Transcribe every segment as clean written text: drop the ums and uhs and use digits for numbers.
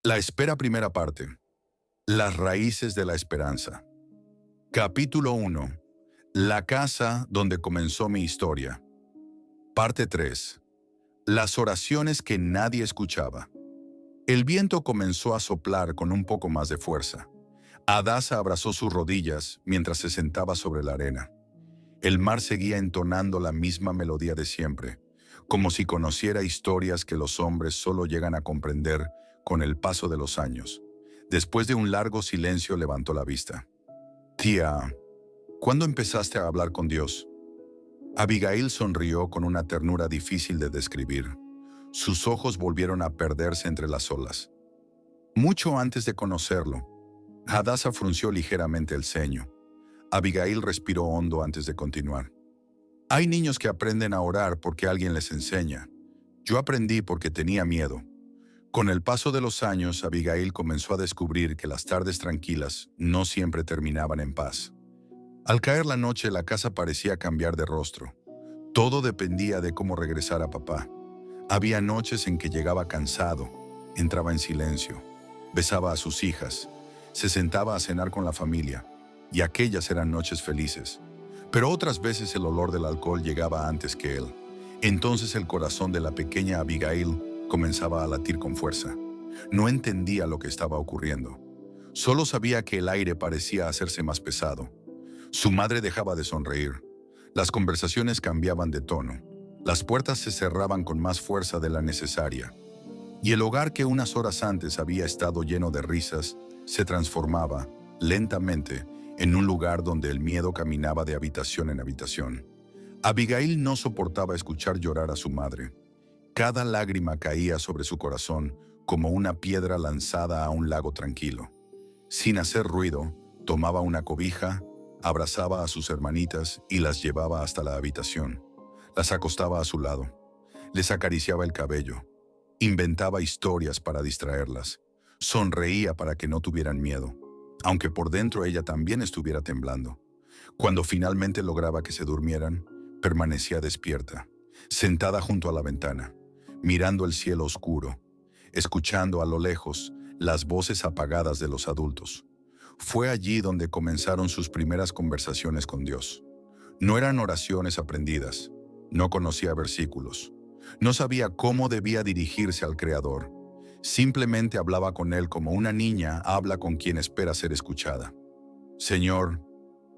La espera, primera parte. Las raíces de la esperanza. Capítulo 1. La casa donde comenzó mi historia. Parte 3. Las oraciones que nadie escuchaba. El viento comenzó a soplar con un poco más de fuerza. Hadassah abrazó sus rodillas mientras se sentaba sobre la arena. El mar seguía entonando la misma melodía de siempre, como si conociera historias que los hombres solo llegan a comprender con el paso de los años. Después de un largo silencio levantó la vista. Tía, ¿cuándo empezaste a hablar con Dios? Abigail sonrió con una ternura difícil de describir. Sus ojos volvieron a perderse entre las olas. Mucho antes de conocerlo. Hadassah frunció ligeramente el ceño. Abigail respiró hondo antes de continuar. Hay niños que aprenden a orar porque alguien les enseña. Yo aprendí porque tenía miedo. Con el paso de los años, Abigail comenzó a descubrir que las tardes tranquilas no siempre terminaban en paz. Al caer la noche, la casa parecía cambiar de rostro. Todo dependía de cómo regresara papá. Había noches en que llegaba cansado, entraba en silencio, besaba a sus hijas, se sentaba a cenar con la familia, y aquellas eran noches felices. Pero otras veces el olor del alcohol llegaba antes que él. Entonces el corazón de la pequeña Abigail comenzaba a latir con fuerza. No entendía lo que estaba ocurriendo. Solo sabía que el aire parecía hacerse más pesado. Su madre dejaba de sonreír. Las conversaciones cambiaban de tono. Las puertas se cerraban con más fuerza de la necesaria. Y el hogar que unas horas antes había estado lleno de risas se transformaba, lentamente, en un lugar donde el miedo caminaba de habitación en habitación. Abigail no soportaba escuchar llorar a su madre. Cada lágrima caía sobre su corazón como una piedra lanzada a un lago tranquilo. Sin hacer ruido, tomaba una cobija, abrazaba a sus hermanitas y las llevaba hasta la habitación. Las acostaba a su lado. Les acariciaba el cabello. Inventaba historias para distraerlas. Sonreía para que no tuvieran miedo, aunque por dentro ella también estuviera temblando. Cuando finalmente lograba que se durmieran, permanecía despierta, sentada junto a la ventana, mirando el cielo oscuro, escuchando a lo lejos las voces apagadas de los adultos. Fue allí donde comenzaron sus primeras conversaciones con Dios. No eran oraciones aprendidas, no conocía versículos, no sabía cómo debía dirigirse al Creador. Simplemente hablaba con Él como una niña habla con quien espera ser escuchada. Señor,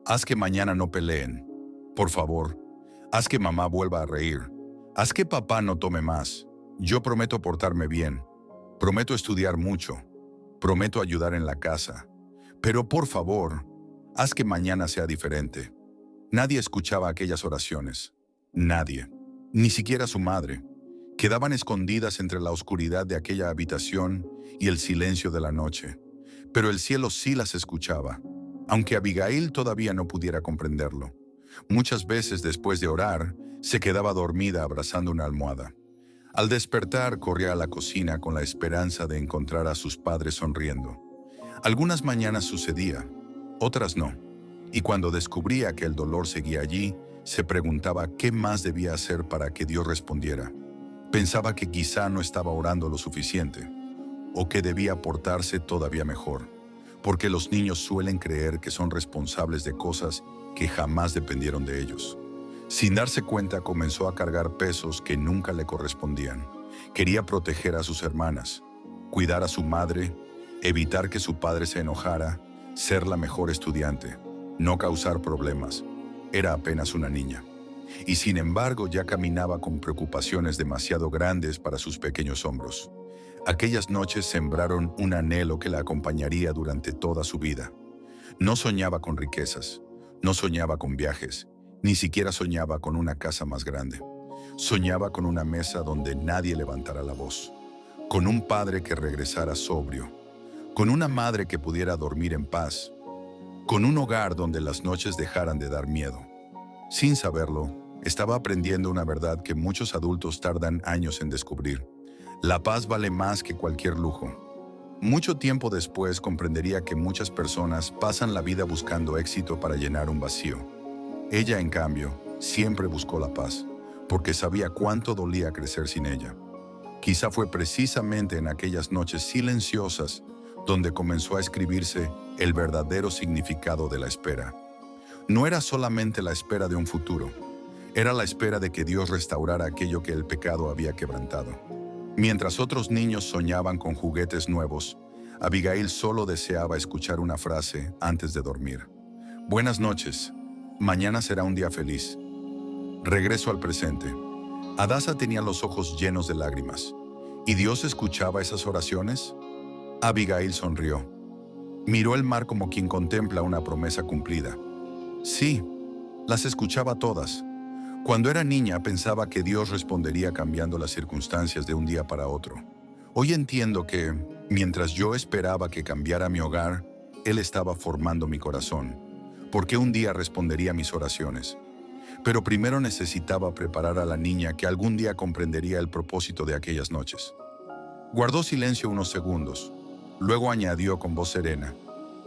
haz que mañana no peleen. Por favor, haz que mamá vuelva a reír. Haz que papá no tome más. Yo prometo portarme bien. Prometo estudiar mucho. Prometo ayudar en la casa. Pero por favor, haz que mañana sea diferente. Nadie escuchaba aquellas oraciones. Nadie. Ni siquiera su madre. Quedaban escondidas entre la oscuridad de aquella habitación y el silencio de la noche. Pero el cielo sí las escuchaba, aunque Abigail todavía no pudiera comprenderlo. Muchas veces después de orar, se quedaba dormida abrazando una almohada. Al despertar, corría a la cocina con la esperanza de encontrar a sus padres sonriendo. Algunas mañanas sucedía, otras no. Y cuando descubría que el dolor seguía allí, se preguntaba qué más debía hacer para que Dios respondiera. Pensaba que quizá no estaba orando lo suficiente, o que debía portarse todavía mejor, porque los niños suelen creer que son responsables de cosas que jamás dependieron de ellos. Sin darse cuenta, comenzó a cargar pesos que nunca le correspondían. Quería proteger a sus hermanas, cuidar a su madre, evitar que su padre se enojara, ser la mejor estudiante, no causar problemas. Era apenas una niña. Y sin embargo ya caminaba con preocupaciones demasiado grandes para sus pequeños hombros. Aquellas noches sembraron un anhelo que la acompañaría durante toda su vida. No soñaba con riquezas, no soñaba con viajes, ni siquiera soñaba con una casa más grande. Soñaba con una mesa donde nadie levantara la voz, con un padre que regresara sobrio, con una madre que pudiera dormir en paz, con un hogar donde las noches dejaran de dar miedo. Sin saberlo, estaba aprendiendo una verdad que muchos adultos tardan años en descubrir. La paz vale más que cualquier lujo. Mucho tiempo después comprendería que muchas personas pasan la vida buscando éxito para llenar un vacío. Ella, en cambio, siempre buscó la paz, porque sabía cuánto dolía crecer sin ella. Quizá fue precisamente en aquellas noches silenciosas donde comenzó a escribirse el verdadero significado de la espera. No era solamente la espera de un futuro, era la espera de que Dios restaurara aquello que el pecado había quebrantado. Mientras otros niños soñaban con juguetes nuevos, Abigail solo deseaba escuchar una frase antes de dormir. Buenas noches, mañana será un día feliz. Regreso al presente. Hadasa tenía los ojos llenos de lágrimas. ¿Y Dios escuchaba esas oraciones? Abigail sonrió. Miró el mar como quien contempla una promesa cumplida. Sí, las escuchaba todas. Cuando era niña pensaba que Dios respondería cambiando las circunstancias de un día para otro. Hoy entiendo que, mientras yo esperaba que cambiara mi hogar, Él estaba formando mi corazón, porque un día respondería mis oraciones. Pero primero necesitaba preparar a la niña que algún día comprendería el propósito de aquellas noches. Guardó silencio unos segundos. Luego añadió con voz serena: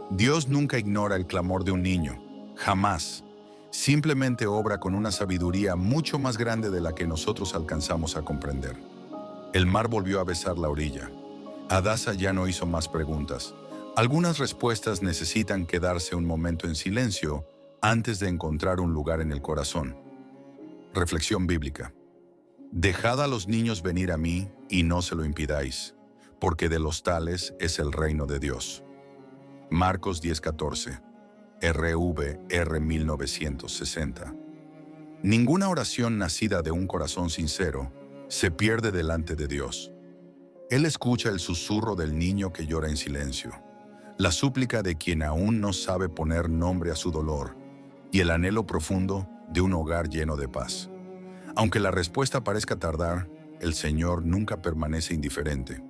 Dios nunca ignora el clamor de un niño, jamás. Simplemente obra con una sabiduría mucho más grande de la que nosotros alcanzamos a comprender. El mar volvió a besar la orilla. Hadasa ya no hizo más preguntas. Algunas respuestas necesitan quedarse un momento en silencio antes de encontrar un lugar en el corazón. Reflexión bíblica. Dejad a los niños venir a mí y no se lo impidáis, porque de los tales es el reino de Dios. Marcos 10:14. RVR 1960. Ninguna oración nacida de un corazón sincero se pierde delante de Dios. Él escucha el susurro del niño que llora en silencio, la súplica de quien aún no sabe poner nombre a su dolor y el anhelo profundo de un hogar lleno de paz. Aunque la respuesta parezca tardar, el Señor nunca permanece indiferente.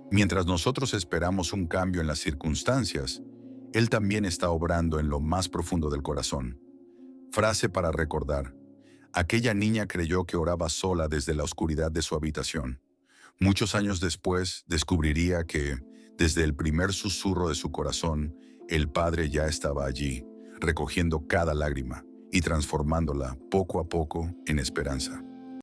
Mientras nosotros esperamos un cambio en las circunstancias, Él también está obrando en lo más profundo del corazón. Frase para recordar. Aquella niña creyó que oraba sola desde la oscuridad de su habitación. Muchos años después descubriría que, desde el primer susurro de su corazón, el Padre ya estaba allí, recogiendo cada lágrima y transformándola poco a poco en esperanza.